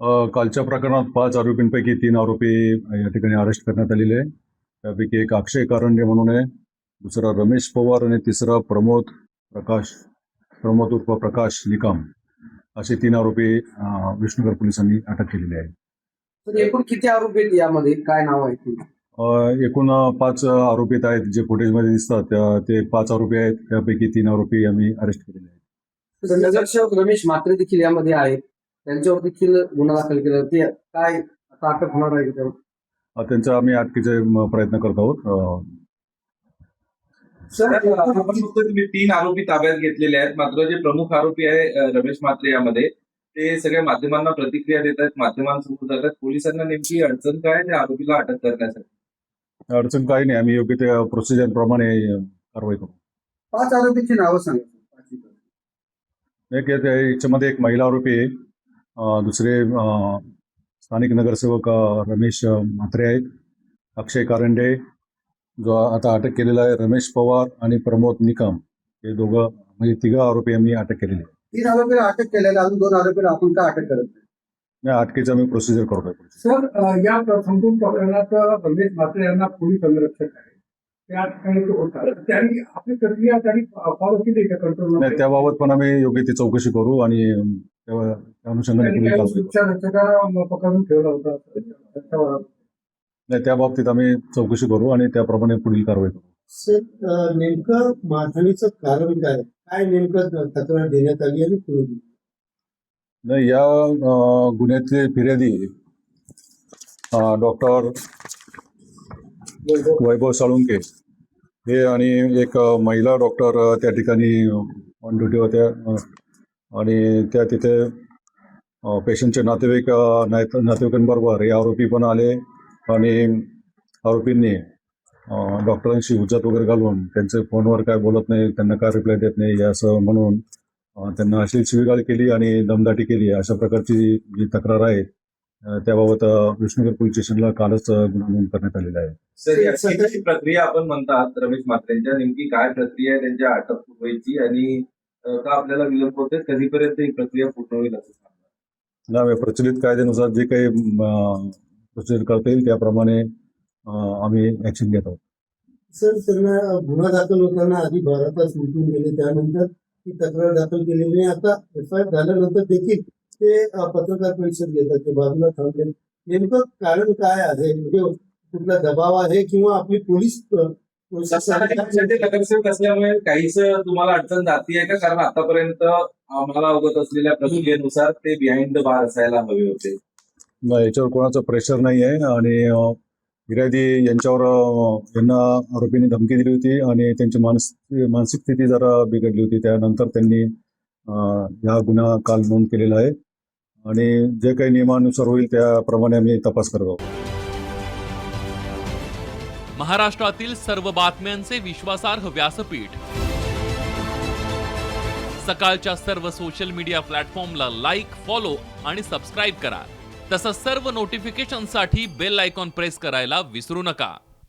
कालच्या प्रकरणात 5 आरोपींपैकी 3 आरोपी या ठिकाणी अरेस्ट करण्यात आलेले आहे. त्यापैकी एक अक्षय कारंडे म्हणून आहे, दुसरा रमेश पवार आणि तिसरा प्रमोद उर्फ प्रकाश निकम असे 3 आरोपी विष्णुनगर पोलिसांनी अटक केलेले आहे. तर एकूण किती आरोपी आहेत यामध्ये, काय नाव आहे ते? एकूण 5 आरोपी आहेत जे फुटेजमध्ये दिसतात. ते 5 आरोपी आहेत, त्यापैकी 3 आरोपी आम्ही अरेस्ट केलेले आहेत. तर नगरसेवक रमेश म्हात्रे देखील यामध्ये आहेत, त्यांच्यावर देखील गुन्हा दाखल केला. ते काय आता अटक होणार आहे त्याच्यावर? त्यांचा आम्ही अटकेचे प्रयत्न करत आहोत. सर, आपण फक्त तुम्ही 3 आरोपी ताब्यात घेतलेले आहेत, मात्र जे प्रमुख आरोपी आहे रमेश म्हात्रे यामध्ये ते सगळ्या माध्यमांना प्रतिक्रिया देत आहेत, माध्यमांसमोर जातात. पोलिसांना नेमकी अडचण काय त्या आरोपीला अटक करण्यासाठी? अडचण काही नाही, आम्ही योग्य त्या प्रोसिजर प्रमाणे कारवाई करू. 5 आरोपीची नावं सांगा. याच्यामध्ये एक महिला आरोपी आहे, दुसरे स्थानिक नगरसेवक रमेश म्हात्रे आहेत, अक्षय कारंडे जो आता अटक केलेला आहे, रमेश पवार आणि प्रमोद निकम हे दोघं म्हणजे 3 आरोपी आम्ही अटक केलेले आहे. 3 आरोपीला अटक केलेल्या, अजून 2 आरोपीला आपण का अटक करत नाही? अटकेचं आम्ही प्रोसिजर करतोय. सर, या संपूर्ण प्रकरणात रमेश म्हात्रे यांना पोलीस संरक्षक आहे, त्या ठिकाणी तो होता. त्यांनी आपली प्रक्रिया त्यांनी फॉलो केली का कंट्रोल? नाही, त्याबाबत पण आम्ही योग्य ती चौकशी करू आणि त्या अनुषंगाने पुढील कारवाई करू. सुरक्षा रक्षकाला पकडून ठेवला होता त्याच्यावर. नाही, त्या बाबतीत आम्ही चौकशी करू आणि त्याप्रमाणे पुढील कारवाई करू. सर, नेमकं मारहाणीचं कारण काय? काय नेमकं तक्रार देण्यात आली आणि पुढे? नाही, या गुन्ह्यातले फिर्यादी डॉक्टर वैभव साळुंके हे आणि एक महिला डॉक्टर त्या ठिकाणी ऑन ड्युटी होत्या आणि त्या तिथे पेशंटचे नातेवाईकांबरोबर हे आरोपी पण आले आणि आरोपींनी डॉक्टरांशी हुज्जत वगैरे घालून त्यांचे फोनवर काय बोलत नाही, त्यांना काय रिप्लाय देत नाही असं म्हणून त्यांना अशी शिवीगाळ केली आणि दमदाटी केली. अशा प्रकारची जी तक्रार आहे त्याबाबत विष्णुनगर पोलीस स्टेशनला कालच गुन्हा नोंद करण्यात आलेला आहे. सर, याची प्रक्रिया आपण म्हणतात रमेश म्हात्रेंच्या, नेमकी काय प्रक्रिया आहे त्यांच्या अटक व्हायची आणि का आपल्याला विलंब होते, कधीपर्यंत ही प्रक्रिया पूर्ण होईल असं सांगा? नाही, प्रचलित कायद्यानुसार जे काही प्रोसिजर करता येईल त्याप्रमाणे आम्ही ऍक्शन घेत आहोत. सर, त्यांना गुन्हा दाखल होताना आधी भारतात लुटून गेले, त्यानंतर ती तक्रार दाखल केलेली नाही. आता FIR झाल्यानंतर देखील ते पत्रकार परिषद घेतात, ते बाजूला थांबले. नेमकं कारण काय आहे? म्हणजे कुठला दबाव आहे किंवा आपली पोलीस नगरसेवक असल्यामुळे काहीच तुम्हाला अडचण जाती आहे का? कारण आतापर्यंत आम्हाला अवगत असलेल्या प्रक्रियेनुसार ते बिहाइंड द बार असायला हवे होते. नाही, याच्यावर कोणाचं प्रेशर नाही आहे आणि फिर्यादी यांना आरोपींनी धमकी दिली होती आणि त्यांची मानसिक स्थिती जरा बिघडली होती. त्यानंतर त्यांनी हा गुन्हा काल नोंद केलेला आहे आणि जे काही नियमानुसार होईल त्याप्रमाणे आम्ही तपास करत आहोत. महाराष्ट्रातील सर्व बातम्यांचे विश्वासार्ह व्यासपीठ, सकाळच्या सर्व सोशल मीडिया प्लॅटफॉर्मला लाईक, फॉलो आणि सबस्क्राईब करा. तसंच सर्व नोटिफिकेशनसाठी बेल आयकॉन प्रेस करायला विसरू नका.